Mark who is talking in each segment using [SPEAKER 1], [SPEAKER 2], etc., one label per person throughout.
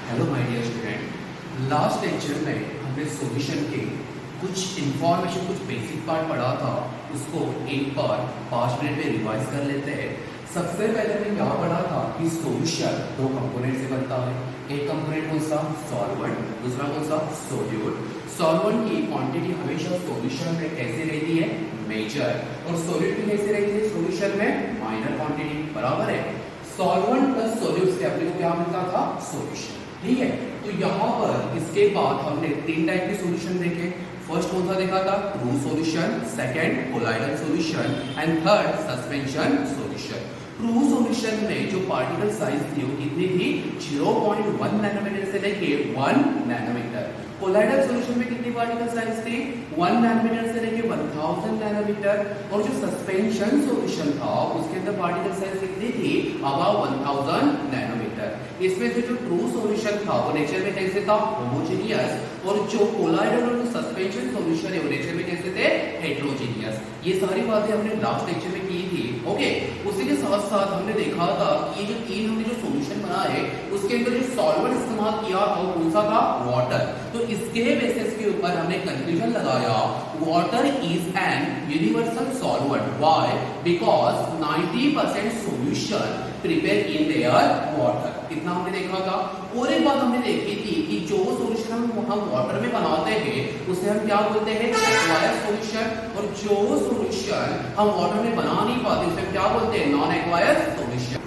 [SPEAKER 1] Hello my dear student, last lecture में हमने solution के कुछ इंफॉर्मेशन, कुछ बेसिक पार्ट पढ़ा था। उसको एक बार 5 मिनट में रिवाइज कर लेते हैं। सबसे पहले हमने क्या पढ़ा था कि सॉल्यूशन दो कंपोनेंट से बनता है। एक कंपोनेंट कौन सा? सॉल्वेंट। दूसरा कौन सा? सोल्यूट। सॉल्वेंट की क्वांटिटी हमेशा सॉल्यूशन में कैसे रहती है? मेजर। और सोल्यूट की कैसे रहती है सॉल्यूशन में? Minor quantity. बराबर है। सॉल्वेंट प्लस सोल्यूट से अपने को क्या मिलता था? सॉल्यूशन। ठीक है, तो यहाँ पर इसके बाद हमने 3 टाइप के सॉल्यूशन देखे। फर्स्ट कौन सा देखा था? True solution, second colloidal solution and third suspension solution. True solution में जो पार्टिकल साइज थी वो कितनी थी? 0.1 नैनोमीटर से लेके 1 नैनोमीटर। कोलाइडल सॉल्यूशन में कितनी पार्टिकल साइज थी? 1 नैनोमीटर से लेके 1000 नैनोमीटर। और जो सस्पेंशन सॉल्यूशन था उसके अंदर पार्टिकल साइज कितनी थी? Above 1000 nanometre. इसमें से जो ट्रू सॉल्यूशन था वो नेचर में कैसे था? होमोजेनियस। और जो कोलाइडल और सस्पेंशन सॉल्यूशन है वो नेचर में कैसे थे? हेटेरोजेनियस। ये सारी बातें हमने लास्ट लेक्चर में की थी। ओके, उसी के साथ साथ हमने देखा था कि ये जो तीन हमने जो सॉल्यूशन बनाए उसके अंदर जो सॉल्वेंट इस्तेमाल किया था वो कौन सा था? वाटर। तो इसके बेसिस के ऊपर हमने कंक्लूजन लगाया water is an universal solvent. Why? Because 90% solution prepare in their water. कितना हमने देखा था। और एक बात हमने देखी थी कि जो सॉल्यूशन हम वाटर में बनाते हैं उसे हम क्या बोलते हैं? Acquired solution. और जो सॉल्यूशन हम वाटर में बना नहीं पाते उसे हम क्या बोलते हैं? Non acquired solution.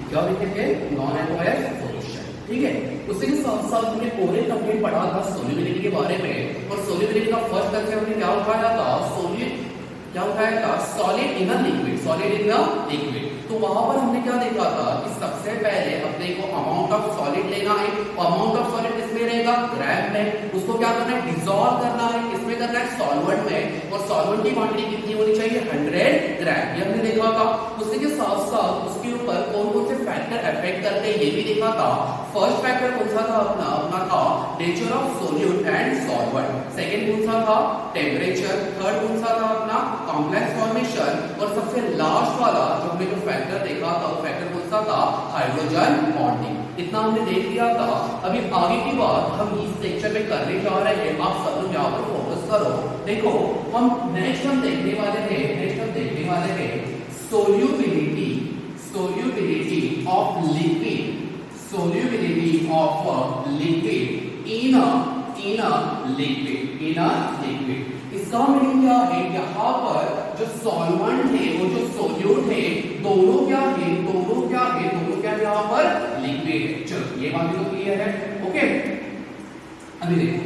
[SPEAKER 1] क्या लिखेंगे? Non acquired solution. ठीक है, उसी के साथ साथ हमने पूरे कंप्लीट पढ़ा था सोल्युबिलिटी के बारे में। और सोल्युबिलिटी का फर्स्ट कंसेप्ट हमने क्या उठाया था? क्या उठाया था? Solid in a liquid. Solid in a liquid. तो वहां पर हमने क्या देखा था कि सबसे पहले अपने को अमाउंट ऑफ सॉलिड लेना है। अमाउंट ऑफ सॉलिड किसमें रहेगा? ग्राम में। उसको क्या करना है? डिसॉल्व करना है। किसमें करना है? सॉल्वेंट में। और सॉल्वेंट की क्वांटिटी कितनी होनी चाहिए? 100 ग्राम। ये हमने देखा था। उसी के साथ साथ उसके ऊपर कौन कौन से फैक्टर अफेक्ट करते हैं ये भी देखा था। फर्स्ट फैक्टर कौन सा था? अपना था nature of solute and solvent. Second कौन सा था? टेम्परेचर। थर्ड कौन सा था? अपना कॉम्प्लेक्स फॉर्मेशन। और सबसे लास्ट वाला जो हमने जो फैक्टर देखा था वो फैक्टर कौन सा था? Hydrogen bonding. इतना हमने देख लिया था। अभी आगे की बात हम इस लेक्चर में करने जा रहे हैं। आप सब लोग यहाँ पर फोकस करो। देखो, नेक्स्ट हम देखने वाले हैं solubility of liquid in a liquid. इसका मीनिंग क्या है? यहाँ पर जो सॉल्वेंट है वो जो सोल्यूट है दोनों क्या है? दोनों क्या यहाँ पर लिक्विड है। चलो ये बात तो क्लियर है। ओके, अभी देखो,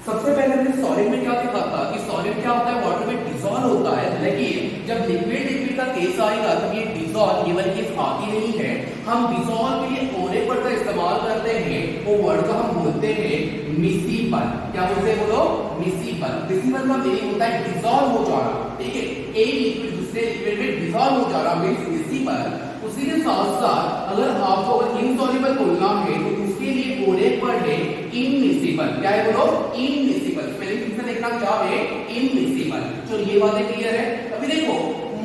[SPEAKER 1] सबसे पहले हमने सॉलिड में क्या देखा था कि सॉलिड क्या होता है? वाटर में डिसॉल्व होता है। लेकिन जब लिक्विड का केस आएगा तब ये डिसॉल्व केवल केस आती नहीं है। हम डिसॉल्व के लिए और एक वर्ड का इस्तेमाल करते हैं। वो वर्ड का हम बोलते हैं मिसिबल। क्या बोलते हैं? बोलो, मिसिबल। मिसिबल का मीनिंग होता है डिसॉल्व हो जाना। ठीक है, एक लिक्विड दूसरे लिक्विड में डिसॉल्व हो जाना मींस मिसिबल। उसी के साथ साथ अगर आपको अगर इनसॉल्युबल बोलना है तो उसके लिए और एक वर्ड है इनमिसिबल। क्या है? बोलो, इनमिसिबल। स्पेलिंग ठीक से देखना क्या है? इनमिसिबल। चलो ये बातें क्लियर है। अभी देखो,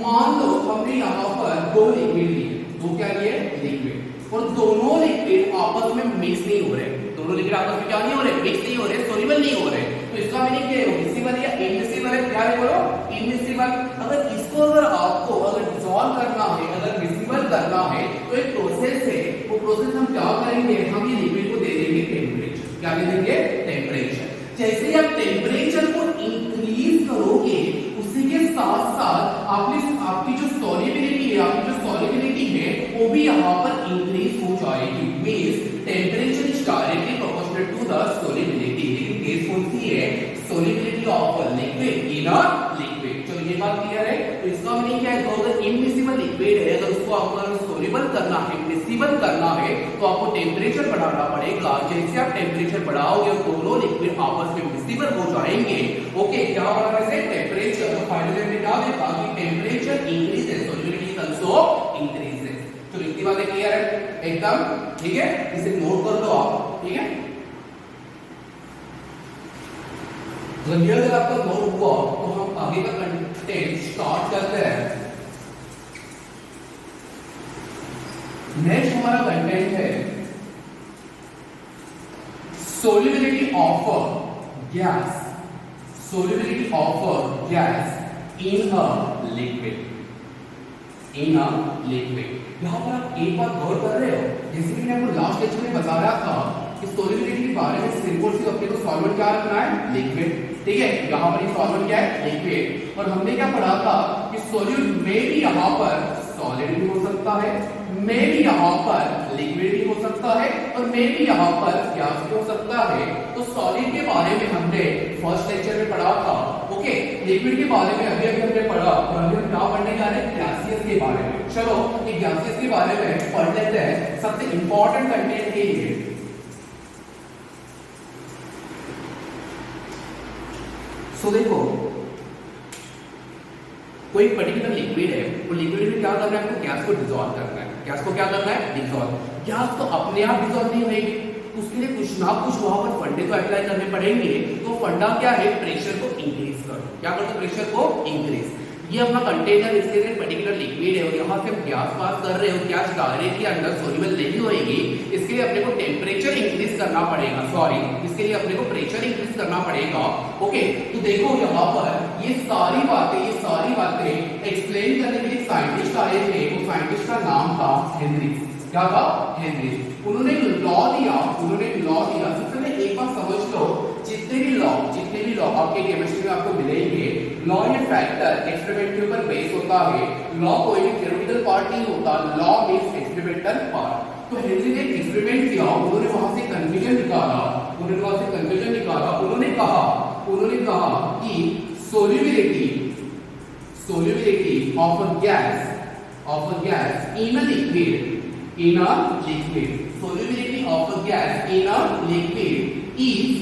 [SPEAKER 1] मान लो हमने यहाँ पर दो लिक्विड लिए। दो क्या लिए? लिक्विड। और दोनों लिक्विड आपस में मिक्स नहीं हो रहे। दोनों लिक्विड आपस में क्या नहीं हो रहे? मिक्स नहीं हो रहे, सोल्यूबल नहीं हो रहे। तो इसका मीनिंग क्या है? मिसिबल या इनमिसिबल है। क्या है? बोलो, इनमिसिबल। अगर इसको आपको डिसॉल्व करना है, अगर मिसिबल करना है तो एक प्रोसेस है। वो प्रोसेस हम क्या करेंगे? हम ये लिक्विड को दे देंगे टेम्परेचर। क्या दे देंगे? टेम्परेचर। जैसे ही आप टेम्परेचर को इंक्रीज करोगे उसी के साथ साथ आपकी जो सॉल्युबिलिटी है वो भी यहाँ पर इंक्रीज हो जाएगी। Means temperature is directly proportional to the solubility. लेकिन केस कौन सी है? Solubility of a liquid in a liquid. चलो ये बात क्लियर है। तो इसका मीनिंग क्या है? तो अगर इनमिसिबल लिक्विड है, अगर उसको आपको सोल्यूबल करना है, मिसिबल करना है तो आपको टेम्परेचर बढ़ाना पड़ेगा। जैसे आप टेम्परेचर बढ़ाओगे दोनों लिक्विड आपस में मिसिबल हो जाएंगे। ओके, क्या होगा? वैसे टेम्परेचर। तो फाइनली हमने क्या देखा कि temperature increases, solubility also increases. तो इतनी बातें क्लियर है एकदम? ठीक है, इसे नोट कर दो आप। ठीक है, अगर आपका नोट हुआ तो हम आगे का कंटेंट स्टार्ट करते हैं। नेक्स्ट हमारा कंटेंट है solubility of a gas, solubility of a gas in a liquid, in a liquid। यहाँ पर आप एक बात गौर कर रहे हो, जैसे कि मैं आपको लास्ट लेक्चर में बता रहा था कि solubility के बारे में सिंपल सी अपने को सॉल्वेंट क्या रखना है, लिक्विड, ठीक है। यहाँ पर ये सॉल्वेंट क्या है, लिक्विड। और हमने क्या पढ़ा था कि सोल्यूट में भी यहाँ पर सॉलिड भी हो सकता है, में भी यहाँ पर लिक्विड भी हो सकता है, और में भी यहाँ पर गैस भी हो सकता है। तो सॉलिड के बारे में हमने फर्स्ट लेक्चर में पढ़ा था, ओके। लिक्विड के बारे में अभी हमने पढ़ा, और अभी हम क्या पढ़ने जा रहे हैं, गैसियस के बारे में। चलो ये गैसियस के बारे में पढ़ लेते हैं, सबसे इंपॉर्टेंट कंटेंट है ये। सो देखो, कोई पर्टिकुलर लिक्विड है, वो लिक्विड में क्या करना है, आपको गैस को डिसॉल्व करना है। गैस को क्या करना है, डिसॉल्व। गैस तो अपने आप डिसॉल्व नहीं होगी, उसके लिए कुछ ना कुछ वहां पर फंडे तो अप्लाई करने पड़ेंगे। तो फंडा क्या है, प्रेशर को इंक्रीज करो। क्या करते, प्रेशर को इंक्रीज। ये अपना कंटेनर, इसके लिए पर्टिकुलर लिक्विड है और यहाँ से हम गैस पास कर रहे हो, गैस डायरेक्टली अंदर सोल्यूबल नहीं होएगी, इसके लिए अपने को टेम्परेचर इंक्रीज करना पड़ेगा, सॉरी इसके लिए अपने को प्रेशर इंक्रीज करना पड़ेगा, ओके। तो देखो यहाँ पर ये सारी बातें एक्सप्लेन करने के लिए साइंटिस्ट आए थे। वो साइंटिस्ट का नाम था हेनरीज। क्या था, हेनरीज। उन्होंने लॉ दिया, सबसे पहले एक बात समझ लो, जितने भी लॉ आपके केमिस्ट्री में आपको मिलेंगे, लॉ ये फैक्टर एक्सपेरिमेंट के ऊपर बेस होता है। लॉ कोई भी थ्योरेटिकल पार्ट नहीं होता, लॉ मींस एक्सपेरिमेंटल पार्ट। तो हेनरी ने एक्सपेरिमेंट किया, उन्होंने वहां से कंक्लूजन निकाला, उन्होंने कहा कि solubility of a gas in a liquid, solubility of a gas in a liquid is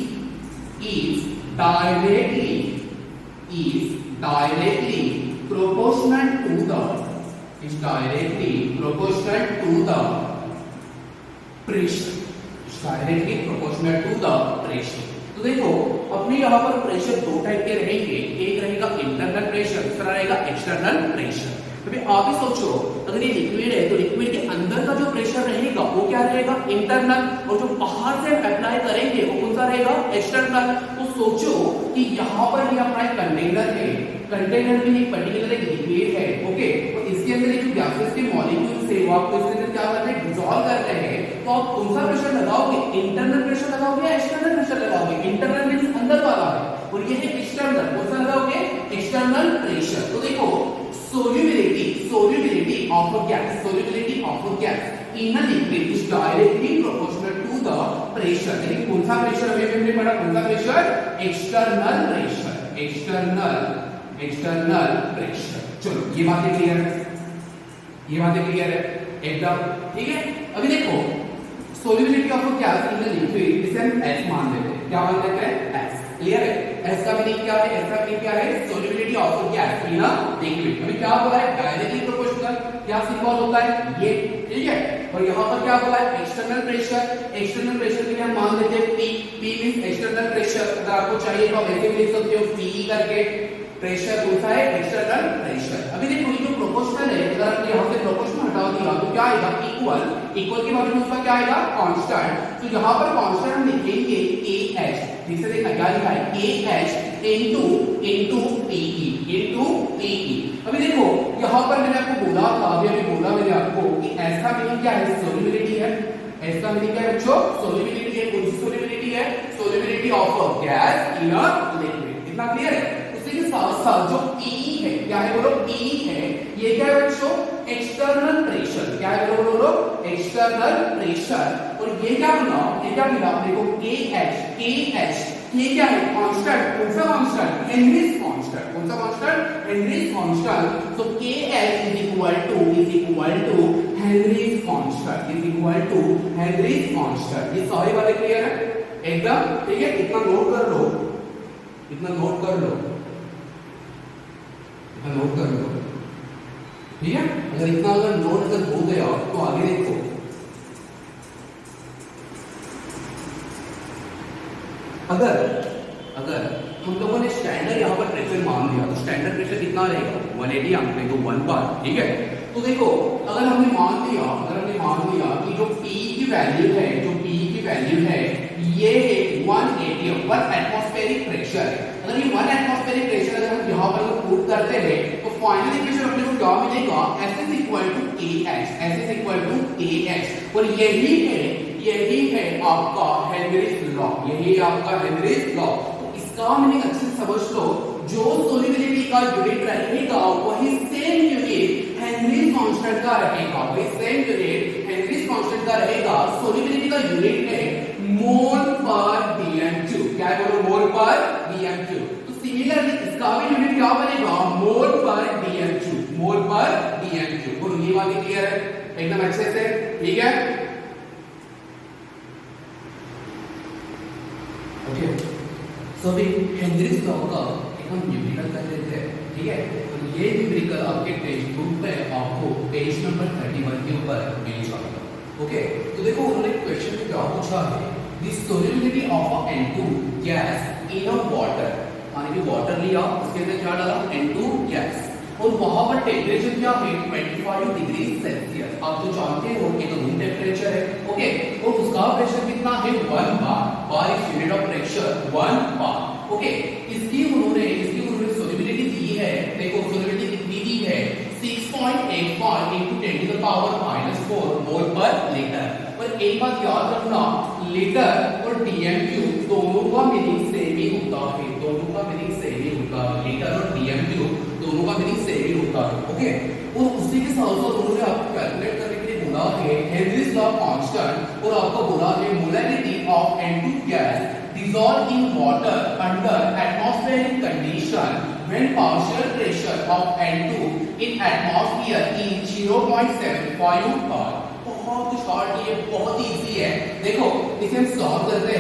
[SPEAKER 1] directly proportional to the pressure, तो देखो अपने यहाँ पर प्रेशर दो टाइप के रहेंगे, एक रहेगा इंटरनल प्रेशर, दूसरा रहेगा एक्सटर्नल प्रेशर। अभी आप ही सोचो, अगर ये लिक्विड है तो लिक्विड के अंदर का जो प्रेशर रहेगा वो क्या रहेगा, इंटरनल, और जो बाहर से अप्लाई करेंगे वो कौन सा रहेगा, एक्सटर्नल। तो सोचो कि यहाँ पर ये अपना कंटेनर है, कंटेनर में एक पर्टिकुलर एक लिक्विड है, ओके। तो इसके अंदर जो गैसेस के मॉलिक्यूल्स है वो आपको इसके अंदर क्या कर रहे हैं, डिसॉल्व कर रहे हैं। तो आप कौन सा प्रेशर लगाओगे, इंटरनल प्रेशर लगाओगे या एक्सटर्नल प्रेशर लगाओगे। इंटरनल मींस अंदर वाला है, और ये है एक्सटर्नल, कौन सा लगाओगे, एक्सटर्नल प्रेशर। तो देखो solubility of a gas in a liquid is directly proportional to the pressure। लेकिन कौन सा प्रेशर अभी हमने पढ़ा, कौन सा प्रेशर, एक्सटर्नल प्रेशर। चलो ये बातें क्लियर है, एकदम ठीक है। अभी देखो solubility of a gas in a liquid, इसे हम S मान लेते हैं। क्या मान लेते हैं, S। क्लियर है, S का मीनिंग क्या है, solubility of a gas in a liquid। अभी क्या बोला है, डायरेक्टली प्रोपोर्शनल, क्या सिंबल होता है ये, ठीक है। और यहाँ पर क्या बोला है, एक्सटर्नल प्रेशर के लिए हम मान लेते हैं P मींस एक्सटर्नल प्रेशर। अगर आपको चाहिए तो आप ऐसे भी लिख सकते हो P करके, प्रेशर कौन सा है, एक्सटर्नल प्रेशर। अभी देखो ये जो प्रोपोर्शनल है, अगर आप यहाँ से प्रोपोर्शनल हटा दिया तो क्या आएगा, इक्वल के बाद में उसका क्या आएगा, कांस्टेंट। तो यहाँ पर कांस्टेंट हम लिखेंगे KH, जिसे देखा क्या लिखा है, KH into PE। अभी देखो यहाँ पर मैंने आपको बोला था, मैंने आपको कि S का मीनिंग क्या है, सोल्युबिलिटी है। S का मीनिंग क्या है बच्चों, सोल्युबिलिटी है। कौन सी सोल्युबिलिटी है, solubility of a gas in a liquid. इतना क्लियर है। उसी के साथ साथ जो PE है, क्या है बोलो, PE है, ये क्या है बच्चों, एक्सटर्नल प्रेशर। क्या है बोलो, एक्सटर्नल प्रेशर। और ये क्या मिला, देखो KH, ये क्या है, कांस्टेंट। कौन सा कांस्टेंट, हेनरीज कांस्टेंट। कौन सा कांस्टेंट, हेनरीज कांस्टेंट। तो KH is equal to Henry's constant, ये सारी बातें क्लियर है एकदम, ठीक है। इतना नोट कर लो, ठीक है। अगर इतना नोट हो गया तो आगे देखो, अगर हम लोगों ने स्टैंडर्ड यहाँ पर प्रेशर मान दिया तो स्टैंडर्ड प्रेशर कितना रहेगा, 180 आंकड़े, तो 1 बार, ठीक है। तो देखो अगर हमने मान लिया कि जो P की वैल्यू है, ये है 180 1 एटमॉस्फेरिक प्रेशर। अगर ये 1 एटमॉस्फेरिक प्रेशर अगर हम यहाँ पर पुट करते हैं तो फाइनल इक्वेशन अपने को क्या मिलेगा, S is equal to KH और यही है आपका हेनरीज लॉ, तो इसका मीनिंग अच्छे से समझ लो, जो सोल्यूबिलिटी का यूनिट रहेगा वही सेम यूनिट हेनरीज कांस्टेंट का रहेगा, सोल्यूबिलिटी का यूनिट है मोल पर dm3, क्या है बोलो, मोल पर dm3। तो सिमिलरली इसका भी यूनिट क्या बनेगा, मोल पर dm3, बोलो ये बात क्लियर है एकदम अच्छे से, ठीक है। ओके सो अभी हेनरीज लॉ का हम न्यूमेरिकल कर लेते हैं, ठीक है। तो ये न्यूमेरिकल आपके टेक्स्ट बुक में आपको पेज नंबर 31 के ऊपर मिल जाएगा। ओके तो देखो उन्होंने क्वेश्चन में क्या पूछा है, the solubility of a N2 gas in a water, यानी कि वाटर लिया उसके अंदर क्या डाला, N2 गैस, और वहां पर टेम्परेचर क्या है 25 डिग्री सेल्सियस, आप तो जानते हो कि तो रूम टेम्परेचर है। ओके और उसका प्रेशर कितना है 1 bar is unit of pressure 1 bar. Okay इसकी उन्होंने सोल्युबिलिटी दी है, देखो सोल्युबिलिटी कितनी दी है 6.85 into 10 to the power -4 मोल पर लीटर। और एक बात याद रखना, लीटर और dm3 दोनों का मीनिंग सेम ही होता है, लीटर और dm3 दोनों का मीनिंग सेम ही होता है। ओके और उसी के साथ साथ उन्होंने आपको कैलकुलेट करने के लिए बोला है हेनरीज लॉ कांस्टेंट, और आपको बोला है molarity of N2 gas dissolved in water under atmospheric condition when partial pressure of N2 in atmosphere is 0.75 bar। बहुत शॉर्ट, ये बहुत इजी है। देखो इसे हम सॉल्व करते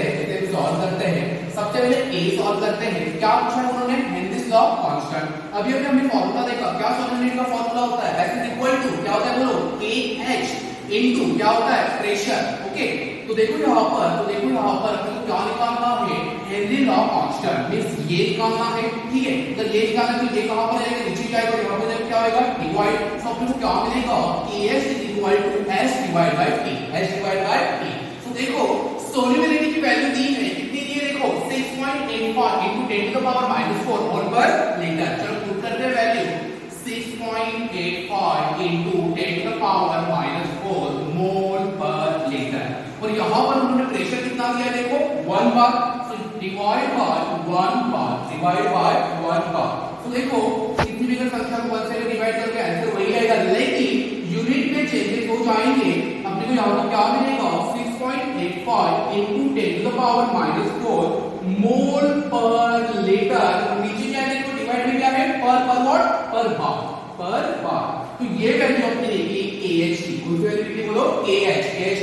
[SPEAKER 1] हैं, सबसे पहले A सॉल्व करते हैं। क्या पूछा है उन्होंने, हेनरीज लॉ कांस्टेंट। अभी हमने फॉर्मूला देखा, क्या सोल्यूबिलिटी का फॉर्मूला होता है, S is equal to क्या होता है बोलो, KH इनटू क्या होता है प्रेशर। ओके तो देखो यहाँ पर अपने को क्या निकालना है, हेनरी लॉ कांस्टेंट मींस ये निकालना है, ठीक है। तो ये निकालना है तो ये कहां पर आएगा, नीचे जाएगा, यहाँ पर क्या होगा डिवाइड, तो अपने को क्या मिलेगा KH is equal to S divided by T। तो देखो सोल्यूबिलिटी की वैल्यू दी है कितनी दी है, देखो 6.85 into 10 to the power -4 मोल पर लीटर। चलो पुट करते हैं value 6.85 into 10 to the power -4 मोल पर लीटर। और यहाँ पर उन्होंने प्रेशर कितना दिया देखो 1 बार, तो डिवाइड बाय 1 बार। तो देखो किसी भी संख्या को 1 से डिवाइड करके आंसर वही आएगा, लेकिन यूनिट में चेंजेस हो जाएंगे। अपने को यहाँ पर क्या मिलेगा 6.85 into 10 to the power -4 मोल पर लीटर। नीचे क्या है देखो डिवाइड में क्या है पर बार। तो ये वैल्यू अपनी देखी KH की, कौन सी वैल्यू बोलो KH means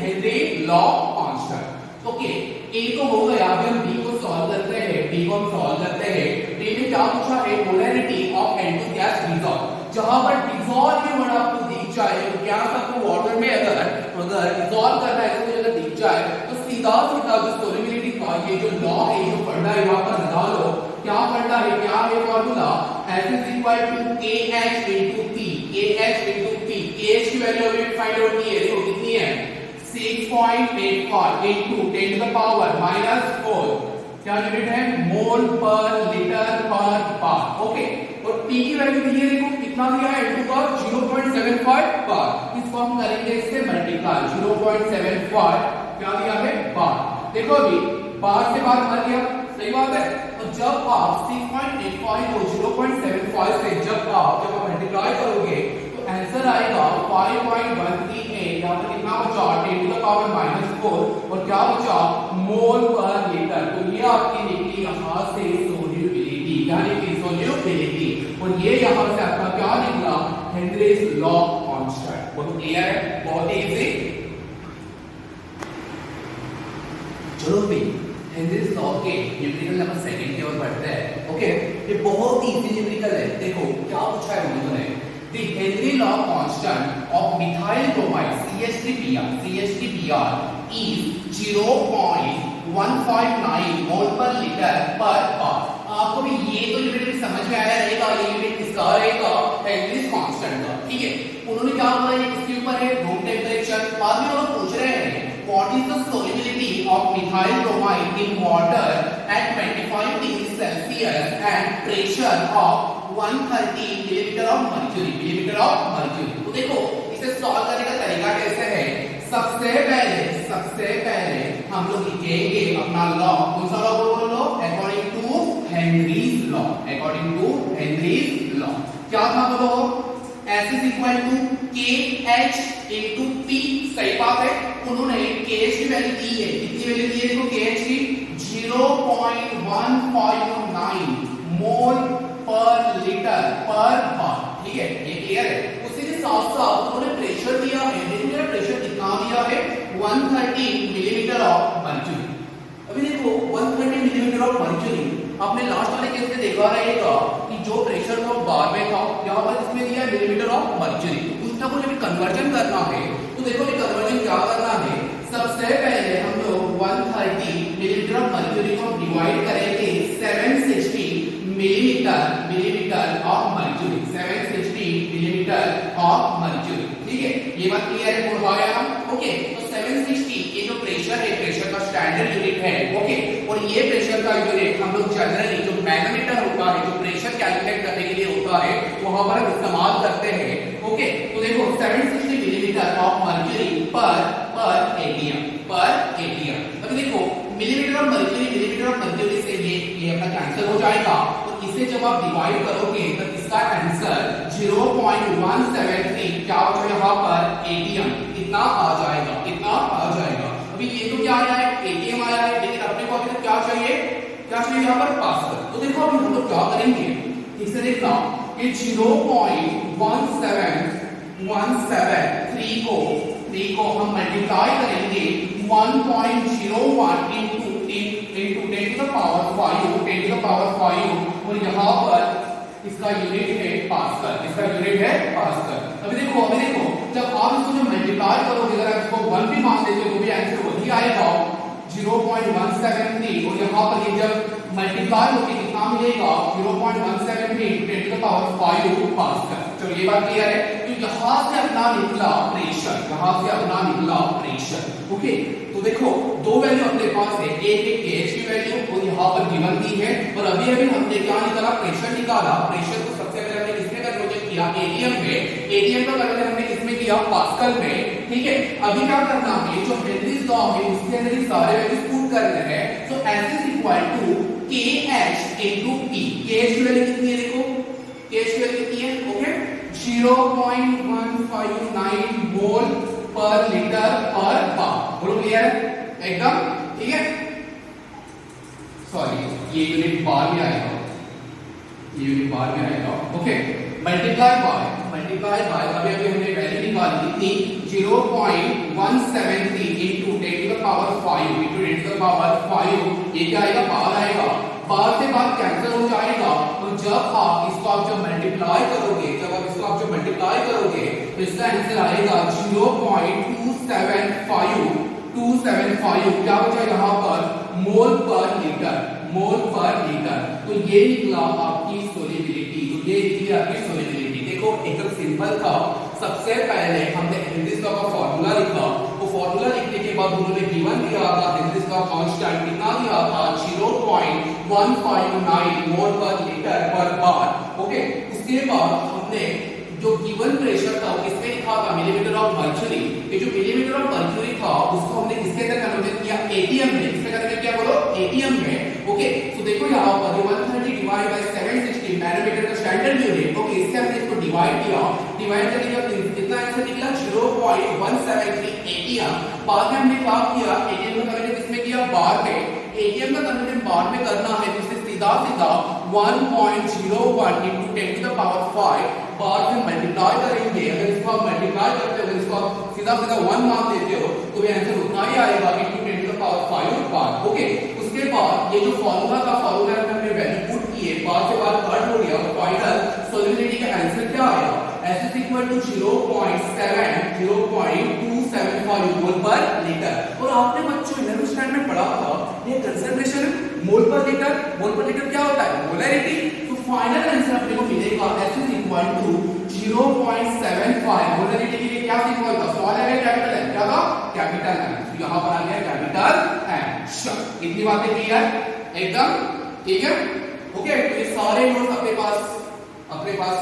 [SPEAKER 1] Henry law constant. Okay A तो हो गया, अभी हम B को सॉल्व करते हैं। B में क्या पूछा है, molarity of N2 gas dissolve. जहां पर डिसॉल्व ये वर्ड आपको दिख जाए तो क्या आपको वाटर में अगर डिसॉल्व करना है तो अगर दिख जाए तो सीधा जो सोल्युबिलिटी का ये जो लॉ है, जो फंडा है वहां पर लगा लो। क्या फंडा है, क्या है formula, S is equal to KH into P। KH की वैल्यू अभी फाइंड आउट की है, देखो कितनी है 6.85 into 10 to the power -4 क्या यूनिट है मोल पर लीटर पर बार। ओके और P की वैल्यू दी है, देखो कितना दिया है N2 का 0.75 बार। इसको हम करेंगे इससे मल्टीप्लाई, 0.75 क्या दिया है बार। देखो अभी बार से बार भर गया, सही बात है। तो जब आप 6.85 को 0.75 से जब आप मल्टीप्लाई करोगे तो आंसर आएगा 5.138। यहाँ पर कितना बचा 10 to the power -4 और क्या बचा मोल पर लीटर। तो ये आपकी निकली यहाँ से सोल्यूबिलिटी, यानी कि सोल्यूबिलिटी, और ये यहाँ से आपका क्या निकला हेनरीज लॉ कांस्टेंट। बहुत क्लियर है, बहुत इजी। चलो भी हेनरीज लॉ के न्यूमेरिकल नंबर 2 की ओर बढ़ते हैं। ओके ये बहुत ही इजी न्यूमेरिकल है। देखो क्या पूछा है उन्होंने, the Henry law constant of methyl bromide CH3Br is 0.159 मोल पर लीटर पर बार। आपको भी ये तो यूनिट समझ में आया रहेगा, ये यूनिट किसका रहेगा, हेनरीज कांस्टेंट का। ठीक है। उन्होंने क्या बोला, ये किसके ऊपर है, रूम टेम्परेचर। बाद में वो पूछ रहे हैं what is the solubility of methyl bromide in water at 25 degree Celsius and pressure of 130 millimetre of mercury. तो देखो इसे सॉल्व करने का तरीका कैसे है। सबसे पहले हम लोग लिखेंगे अपना लॉ। कौन सा लॉ बोलो, अकॉर्डिंग टू हेनरीज लॉ। क्या था बोलो, S is equal to KH into P। सही बात है। उन्होंने KH की वैल्यू दी है, कितनी वैल्यू दी है देखो, KH की 0.159 मोल पर लीटर पर बार। ठीक है, ये क्लियर है। उसी के साथ साथ उन्होंने प्रेशर दिया है, देखो प्रेशर कितना दिया है, 130 मिलीमीटर ऑफ मर्क्यूरी। अभी देखो 130 मिलीमीटर ऑफ मर्क्यूरी आपने लास्ट वाले केस में देखा रहेगा कि जो प्रेशर था बार में था, यहाँ पर इसमें दिया है मिलीमीटर ऑफ मर्क्यूरी। कुछ ना कुछ अभी कन्वर्जन करना है, तो देखो ये कन्वर्जन क्या करना है। सबसे पहले हम लोग 130 मिलीमीटर ऑफ मर्क्यूरी को डिवाइड करेंगे 760 millimetre of mercury, 760 millimetre of mercury. ठीक है, ये बात क्लियर है, बोल पाया हम। ओके, तो 760 ये जो प्रेशर है, प्रेशर का स्टैंडर्ड यूनिट है। ओके, और ये प्रेशर का यूनिट हम लोग जनरली जो मैनोमीटर होता है, जो प्रेशर कैलकुलेट करने के लिए होता है, वहां पर हम इस्तेमाल करते हैं। ओके, तो देखो 760 मिलीमीटर ऑफ मर्क्यूरी पर एटीएम। अभी देखो मिलीमीटर ऑफ मर्क्यूरी से ये अपना कैंसिल हो जाएगा। तो इसे जब आप डिवाइड करोगे तो इसका आंसर 0.173 क्या हो जाएगा, यहाँ पर एटीएम इतना आ जाएगा। अभी ये तो क्या आया है, एटीएम आया है, लेकिन अपने को अभी तक क्या चाहिए यहाँ पर पास्कल। तो देखो अभी हम लोग क्या करेंगे, इसे देखना कि 0.173 को हम मल्टीप्लाई करेंगे 1.01 into 10 to the power 5, और यहाँ पर इसका यूनिट है पास्कल। अभी देखो जब आप इसको जो मल्टीप्लाई करोगे, अगर आप इसको 1 भी मान देते हो तो भी आंसर वही आएगा 0.173, और यहाँ पर ये जब मल्टीप्लाई होकर कितना मिलेगा 0.173 10 to the power 5 पास्कल। चलो ये बात क्लियर है। तो यहाँ से अपना निकला प्रेशर। ओके, तो देखो दो वैल्यू अपने पास है, एक KH की वैल्यू और यहाँ पर गिवन दी है, और अभी हमने क्या निकाला, प्रेशर निकाला। प्रेशर को सबसे पहले हमने किसमें कन्वर्ट किया, एटीएम में। एटीएम का कन्वर्ट हमने किसमें किया, पास्कल में। ठीक है, अभी क्या करना है, जो हेनरीज लॉ है उसके अंदर ये सारे वैल्यूज पुट करने हैं। सो S is equal to KH into P। KH की वैल्यू कितनी है, देखो KH की वैल्यू कितनी है, ओके 0.159 मोल पर लीटर पर बार। बोलो क्लियर है एकदम, ठीक है। सॉरी, ये यूनिट बार में आएगा, ओके। मल्टीप्लाई बाय अभी हमने वैल्यू निकाली कितनी, 0.173 into 10 to the power 5 into 10 to the power 5, ये क्या आएगा, बार आएगा। बार से बार कैंसिल हो जाएगा। तो जब इसको आप मल्टीप्लाई करोगे तो इसका आंसर आएगा 0.275 क्या बचा यहाँ पर, मोल पर लीटर। तो ये निकला आपकी सोल्युबिलिटी। देखो एकदम सिंपल था। सबसे पहले हमने हेनरीज लॉ का फॉर्मूला लिखा, वो फॉर्मूला लिखने के बाद उन्होंने गिवन दिया था हेनरीज लॉ कांस्टेंट कितना दिया था, 0.159 मोल पर लीटर पर बार। ओके, उसके बाद हमने जो गिवन प्रेशर था वो किसमें लिखा था, मिलीमीटर ऑफ मर्क्यूरी। ये जो मिलीमीटर ऑफ मर्क्यूरी था उसको हमने किसके अंदर कन्वर्ट किया, एटीएम में। किसमें कन्वर्ट किया, बोलो एटीएम में। ओके, तो देखो यहाँ पर 130 डिवाइड बाय 760 नैनोमीटर का स्टैंडर्ड यूनिट। ओके, इससे हमने इसको डिवाइड करने का कितना आंसर निकला, 0.173 एटीएम। बाद में हमने क्या किया, एटीएम का कन्वर्ट किसमें किया, बार में। एटीएम का कन्वर्ट बार में करना है तो इसे सीधा 1.01 into 10 to the power 5 बार से मल्टीप्लाई करेंगे। अगर इसको आप मल्टीप्लाई करते हो, अगर इसको आप सीधा 1 मान देते हो तो ये आंसर उतना ही आएगा into 10 to the power 5 bar. Okay, उसके बाद ये जो फॉर्मूला हमने वैल्यू पुट की है, बार से बार कट हो गया, तो फाइनल सोल्युबिलिटी का आंसर क्या आएगा, S is equal to 0.275 मोल पर लीटर। और आपने बच्चों 11th स्टैंडर्ड में पढ़ा था ये कंसंट्रेशन मोल पर लीटर क्या होता है, मोलैरिटी। तो फाइनल आंसर अपने को मिलेगा S is equal to 0.75 volatility के लिए क्या सिंबल था, स्मॉल है या कैपिटल है, क्या था कैपिटल है, तो यहां पर आ गया कैपिटल है। इतनी बातें क्लियर एकदम, ठीक है ओके। तो ये सारे नोट्स अपने पास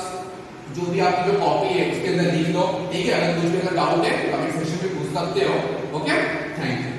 [SPEAKER 1] जो भी आपकी जो कॉपी है उसके अंदर लिख दो, ठीक है। अगर कुछ भी अगर डाउट है कमेंट सेक्शन में पूछ सकते हो, ओके थैंक यू।